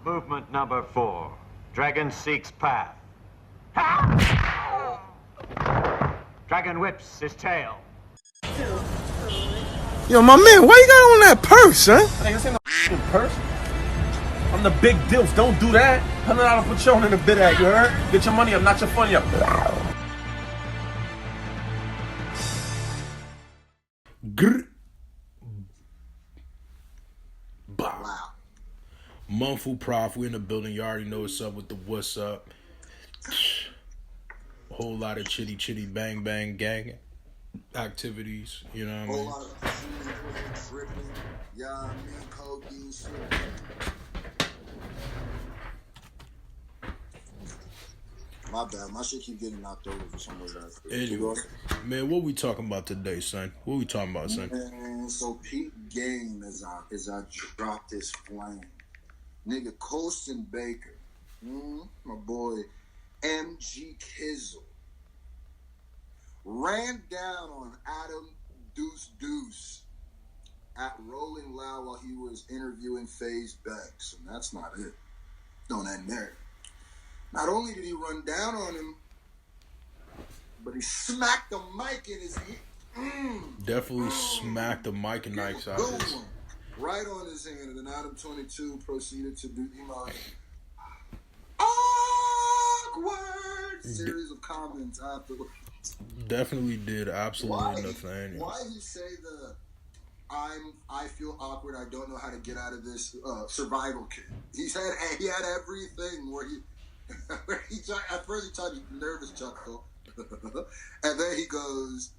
Movement number 4. Dragon seeks path. Dragon whips his tail. Yo, my man, why you got on that purse, huh? Hey, this ain't no purse. I'm the big deals. Don't do that. $100 Patron in the bid at, you heard? Get your money up, not your funny up. Grr. Wow. Mumful Prof, we in the building. You already know what's up with the what's up. Whole lot of chitty chitty bang bang gang activities, you know what I mean? Whole lot of tripping, yeah, I mean, codeine shit. My bad, my shit keep getting knocked over for some reason. Anyway, man, what we talking about today, son? What we talking about, son? Man, so Pete Game as I drop this flame. Nigga Colston Baker. My boy MGKs ran down on Adam22 at Rolling Loud while he was interviewing FaZe Bex. And that's not it. Don't end there. Not only did he run down on him, but he smacked the mic in his hand. Definitely smacked the mic and Nike's out of his. Right on his hand, and then Adam22 proceeded to do, awkward series of comments afterwards. Definitely did absolutely nothing. Why he say I feel awkward, I don't know how to get out of this survival kit. He had everything where he at first he tried to nervous chuckle, and then he goes,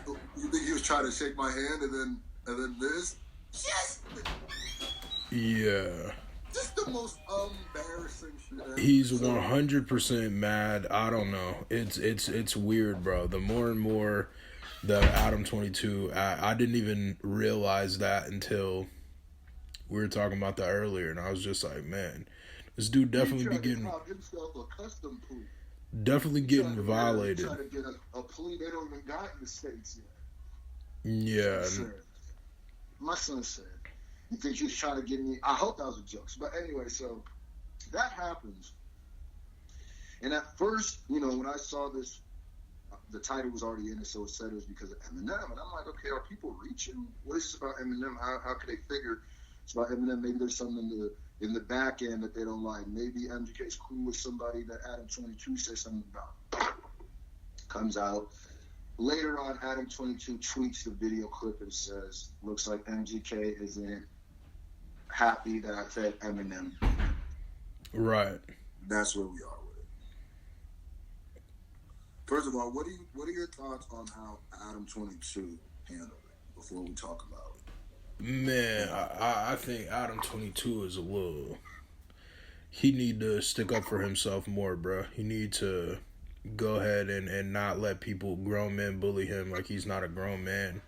"You think he was trying to shake my hand?" And then this, yeah. Just the most embarrassing shit ever. He's 100% mad. I don't know. It's weird, bro. The more and more the Adam22, I didn't even realize that until we were talking about that earlier, and I was just like, man, this dude definitely be getting himself a custom plea. definitely getting violated. Trying to get a plea they don't even got in the States yet. Yeah. My son said, "You think he was trying to get me?" I hope that was a joke. But anyway, so that happens. And at first, when I saw this, the title was already in it, so it said it was because of Eminem. And I'm like, okay, are people reaching? What is this about Eminem? How could they figure it's about Eminem? Maybe there's something in the back end that they don't like. Maybe MGK's cool with somebody that Adam22 says something about. Comes out. Later on, Adam22 tweets the video clip and says, "Looks like MGK isn't happy that I said Eminem." Right. That's where we are with it. First of all, what are your thoughts on how Adam22 handled it before we talk about it? Man, I think Adam22 is he need to stick up for himself more, bro. He need to go ahead and not let grown men bully him like he's not a grown man,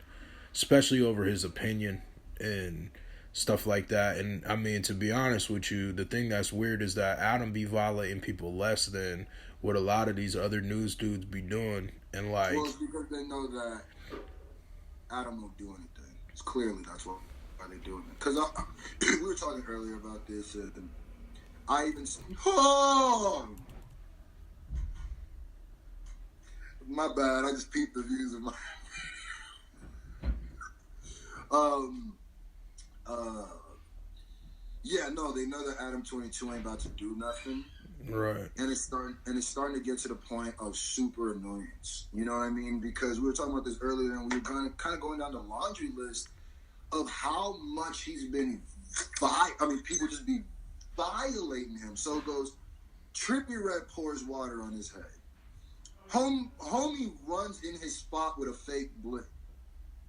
especially over his opinion and stuff like that. And I mean, to be honest with you, the thing that's weird is that Adam be violating people less than what a lot of these other news dudes be doing. And like, well, it's because they know that Adam won't do anything. It's clearly that's why they're doing it. Because we were talking earlier about this, and I even my bad. I just peeped the views of my. Yeah, no, they know that Adam22 ain't about to do nothing. right. And it's starting to get to the point of super annoyance. You know what I mean? Because we were talking about this earlier, and we were kind of going down the laundry list of how much he's been people just be violating him. So it goes, Trippie Redd pours water on his head. Homie runs in his spot with a fake blick,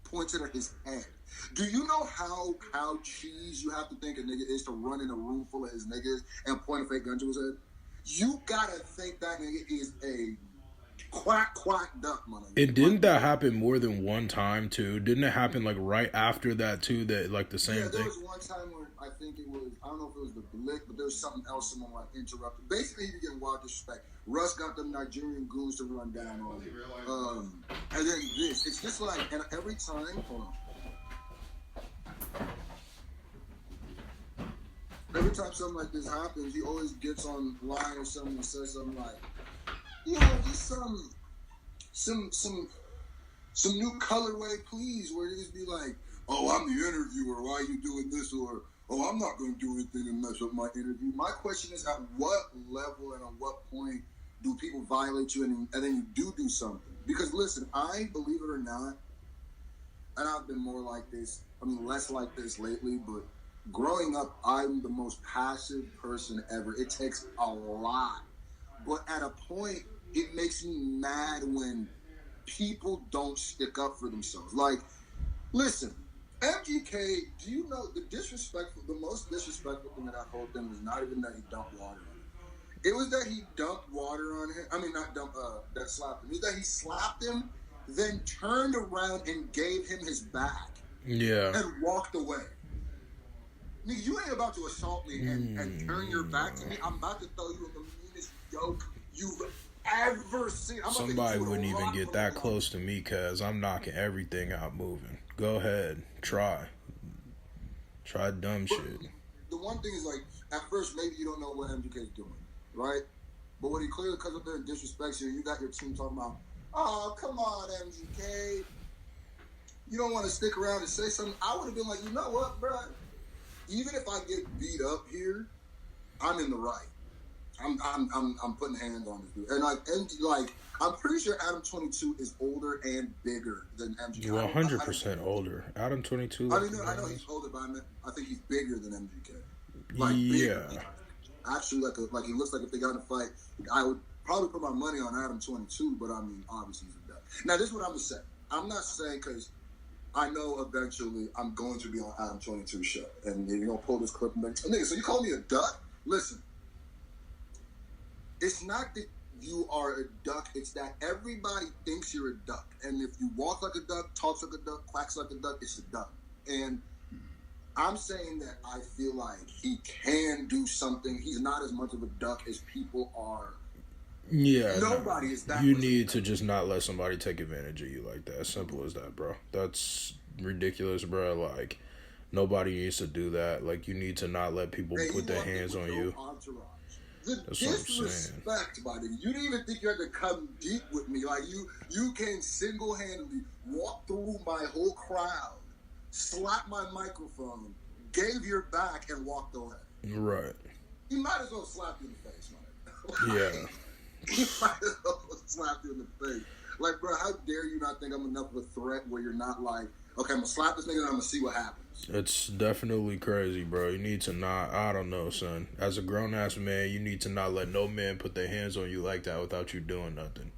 points it at his head. Do you know how cheese you have to think a nigga is to run in a room full of his niggas and point a fake gun to his head? You gotta think that nigga is a quack duck, man. And didn't that happen more than one time too? Didn't it happen like right after that too? That like the same thing. There was one time where I think it was, I don't know if it was the blick, but there was something else someone like interrupted. Basically, he was getting wild disrespect. Russ got them Nigerian goons to run down on him. And then this, it's just like, and every time, hold on. every time something like this happens, he always gets online or something and says something like, just some new colorway, please, where he just be like, oh, I'm the interviewer, why are you doing this? Or, oh, I'm not going to do anything to mess up my interview. My question is, at what level and at what point do people violate you and then you do something? Because listen, I, believe it or not, and I've been more like this, less like this lately, but growing up, I'm the most passive person ever. It takes a lot. But at a point, it makes me mad when people don't stick up for themselves. Like, listen, MGK, do you know the most disrespectful thing that I told them was not even that he dumped water on him. It was that he dumped water on him. That slapped him. It was that he slapped him, then turned around and gave him his back. Yeah. And walked away. Nigga, you ain't about to assault me and turn your back to me. I'm about to throw you in the meanest yoke you've ever seen. Somebody wouldn't even get that close to me because I'm knocking everything out moving. Go ahead. Try dumb shit. The one thing is, like, at first, maybe you don't know what MGK is doing, right? But when he clearly comes up there and disrespects you, you got your team talking about, oh, come on, MGK. You don't want to stick around and say something. I would have been like, you know what, bro? Even if I get beat up here, I'm in the right. I'm putting hands on this dude. And I'm pretty sure Adam22 is older and bigger than MGK. You're 100% older. Adam22. I know he's older, but I think he's bigger than MGK. Yeah. Bigger. Actually, he looks like if they got in a fight, I would probably put my money on Adam22, but obviously he's a duck. Now, this is what I'm going to say. I'm not saying because I know eventually I'm going to be on Adam22's show. And you're going to pull this clip and be like, nigga, so you call me a duck? Listen. It's not that you are a duck. It's that everybody thinks you're a duck. And if you walk like a duck, talk like a duck, quacks like a duck, it's a duck. And I'm saying that I feel like he can do something. He's not as much of a duck as people are. Yeah. Nobody is that. You need to just not let somebody take advantage of you like that. Simple as that, bro. That's ridiculous, bro. Like, nobody needs to do that. Like, you need to not let people put their hands on you. Entourage. The disrespect, buddy. You didn't even think you had to come deep with me. Like, you can single-handedly walk through my whole crowd, slap my microphone, gave your back, and walked away. Right. You might as well slap you in the face, man. Yeah. You might as well slap you in the face. Like, bro, how dare you not think I'm enough of a threat where you're not like, okay, I'm going to slap this nigga and I'm going to see what happens. It's definitely crazy, bro. You need to not, I don't know, son. As a grown-ass man, you need to not let no man put their hands on you like that without you doing nothing.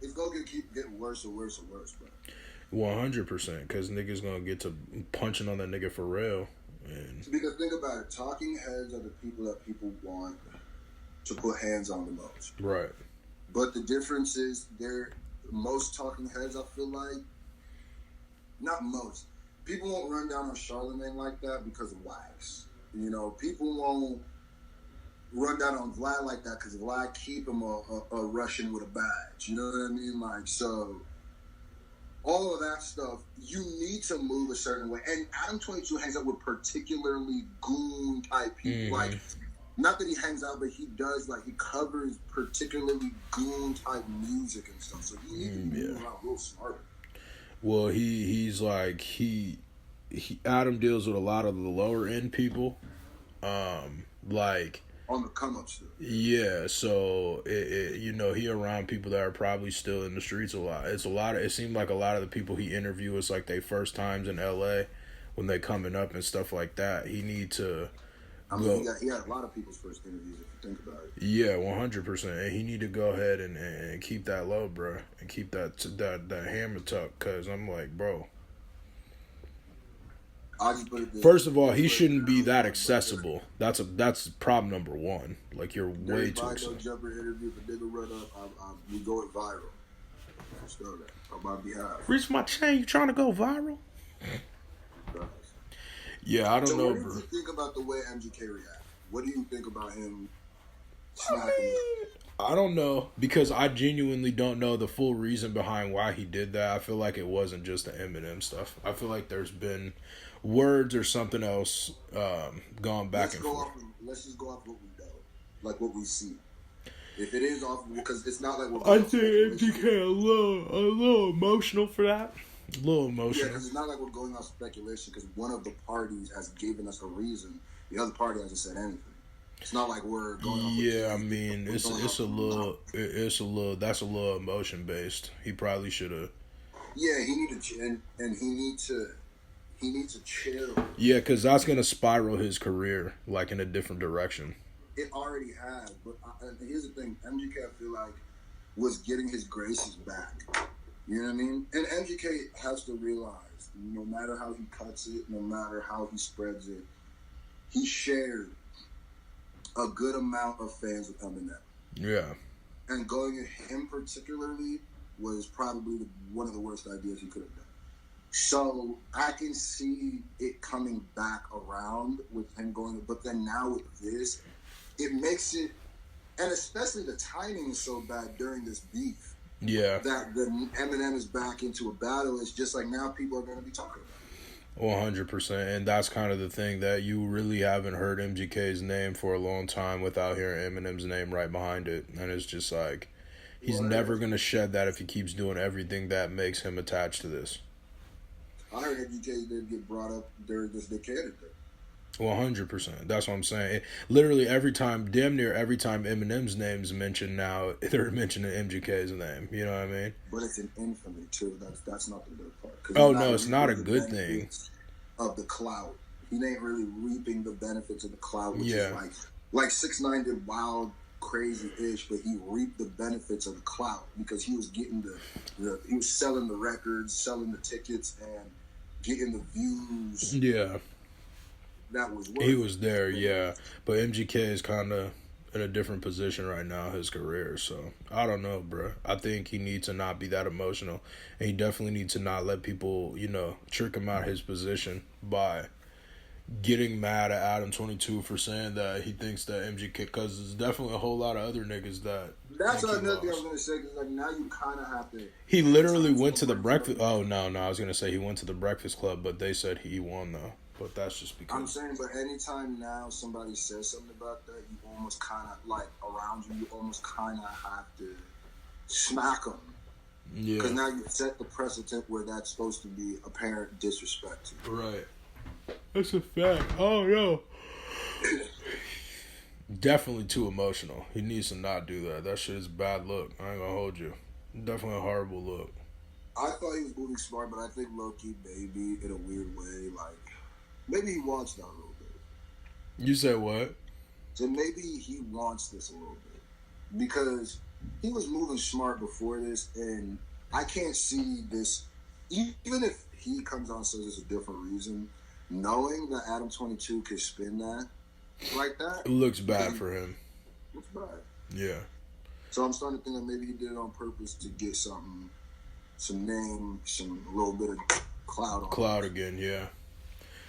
It's going to keep getting worse and worse and worse, bro. 100%, because niggas going to get to punching on that nigga for real. And because think about it. Talking heads are the people that people want to put hands on the most. Right. But the difference is most talking heads, I feel like, not most, people won't run down on Charlemagne like that because of Wax. You know, people won't run down on Vlad like that because Vlad keep him a Russian with a badge. You know what I mean? Like, so all of that stuff, you need to move a certain way. And Adam22 hangs out with particularly goon type people. Like, not that he hangs out, but he does, like, he covers particularly goon type music and stuff. So you need to move around real smarter. Well, he's like, Adam deals with a lot of the lower end people, like on the come up stuff. Yeah, so he around people that are probably still in the streets a lot. It seemed like a lot of the people he interviewed was like their first times in LA when they coming up and stuff like that. He need to. He had a lot of people's first interviews, if you think about it. Yeah, 100%. And he need to go ahead and keep that low, bro, and keep that hammer tuck. Cause I'm like, bro. First of all, he shouldn't be that accessible. That's problem number one. Like, you're way too accessible. Jumper interview, if a nigga run up, we going viral. Just know that on my behalf. Reach my chain. You trying to go viral? Yeah, I don't know, bro. What do you think about the way MGK reacted? What do you think about him snapping? I don't know, because I genuinely don't know the full reason behind why he did that. I feel like it wasn't just the Eminem stuff. I feel like there's been words or something else going back and forth. Let's just go off what we know, like what we see. If it is off, because it's not like we're. I think MGK a little emotional for that. A little emotional. Yeah, because it's not like we're going off speculation. Because one of the parties has given us a reason, the other party hasn't said anything. It's not like we're going off. Yeah, I mean, it's a little that's a little emotion based. He probably should have. Yeah, he need to and he needs to chill. Yeah, because that's gonna spiral his career like in a different direction. It already has, but here's the thing: MGK, I feel like, was getting his graces back. You know what I mean? And MGK has to realize, no matter how he cuts it, no matter how he spreads it, he shared a good amount of fans with Eminem. Yeah. And going at him particularly was probably one of the worst ideas he could have done. So I can see it coming back around with him going, but then now with this, it makes it, and especially the timing is so bad during this beef. Yeah. That the Eminem is back into a battle. It's just like now people are going to be talking about it. 100%. And that's kind of the thing, that you really haven't heard MGK's name for a long time without hearing Eminem's name right behind it. And it's just like, he's never going to shed that if he keeps doing everything that makes him attached to this. I heard MGK did get brought up during this decade. 100%. That's what I'm saying. Literally damn near every time Eminem's name's mentioned now, they're mentioning MGK's name. You know what I mean? But it's an infamy too. That's not the good part. Oh no, it's not a good thing. Of the clout, he ain't really reaping the benefits of the clout, which yeah. is like 6ix9ine did wild, crazy-ish, but he reaped the benefits of the clout because he was getting he was selling the records, selling the tickets, and getting the views. Yeah. That was he was there, yeah. But MGK is kind of in a different position right now in his career. So, I don't know, bro. I think he needs to not be that emotional. And he definitely needs to not let people, trick him out of his position by getting mad at Adam22 for saying that he thinks that MGK... Because there's definitely a whole lot of other niggas that... That's another thing I was going to say. Because like, now you kind of have to... He literally went to the breakfast... Oh, no. I was going to say he went to the Breakfast Club, but they said he won, though. But that's just because... I'm saying, but anytime now somebody says something about that, you almost kind of, like, around you almost kind of have to smack them. Yeah. Because now you set the precedent where that's supposed to be apparent disrespect to you. Right. That's a fact. Oh, no. Definitely too emotional. He needs to not do that. That shit is a bad look. I ain't gonna hold you. Definitely a horrible look. I thought he was moving smart, but I think low-key, maybe, in a weird way, like... Maybe he wants that a little bit. You said what? So maybe he wants this a little bit. Because he was moving smart before this, and I can't see this, even if he comes on and says it's a different reason, knowing that Adam22 could spin that like that. It looks bad for him. Looks bad. Yeah. So I'm starting to think that maybe he did it on purpose to get some name, a little bit of clout on Clout again, yeah.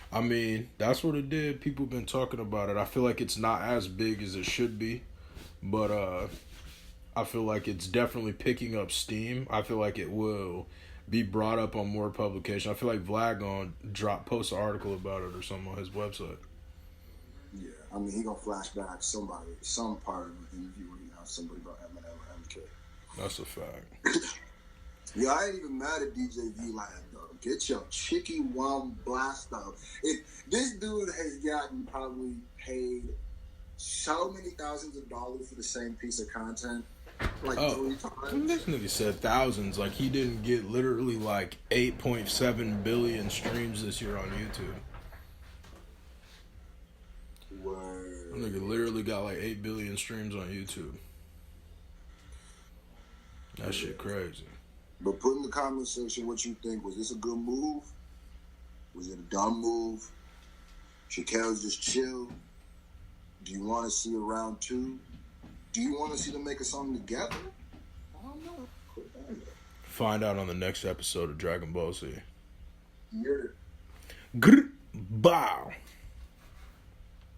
I mean, that's what it did. People have been talking about it. I feel like it's not as big as it should be, but I feel like it's definitely picking up steam. I feel like it will be brought up on more publication. I feel like Vlad gonna post an article about it or something on his website. Yeah, I mean, he gonna flash back some part of the interview where he asked somebody about Eminem or MK. That's a fact. Yeah, I ain't even mad at DJ V like, though. Get your chicky one blast out. If this dude has gotten probably paid so many thousands of dollars for the same piece of content, like 3 times. This nigga said thousands. Like, he didn't get literally like 8.7 billion streams this year on YouTube. Word. That nigga literally got like 8 billion streams on YouTube. That shit crazy. But put in the comment section what you think. Was this a good move? Was it a dumb move? Should Kels just chill? Do you want to see a round 2? Do you want to see them make a song together? I don't know. Put that in there. Find out on the next episode of Dragon Ball Z. You're Grr, bow.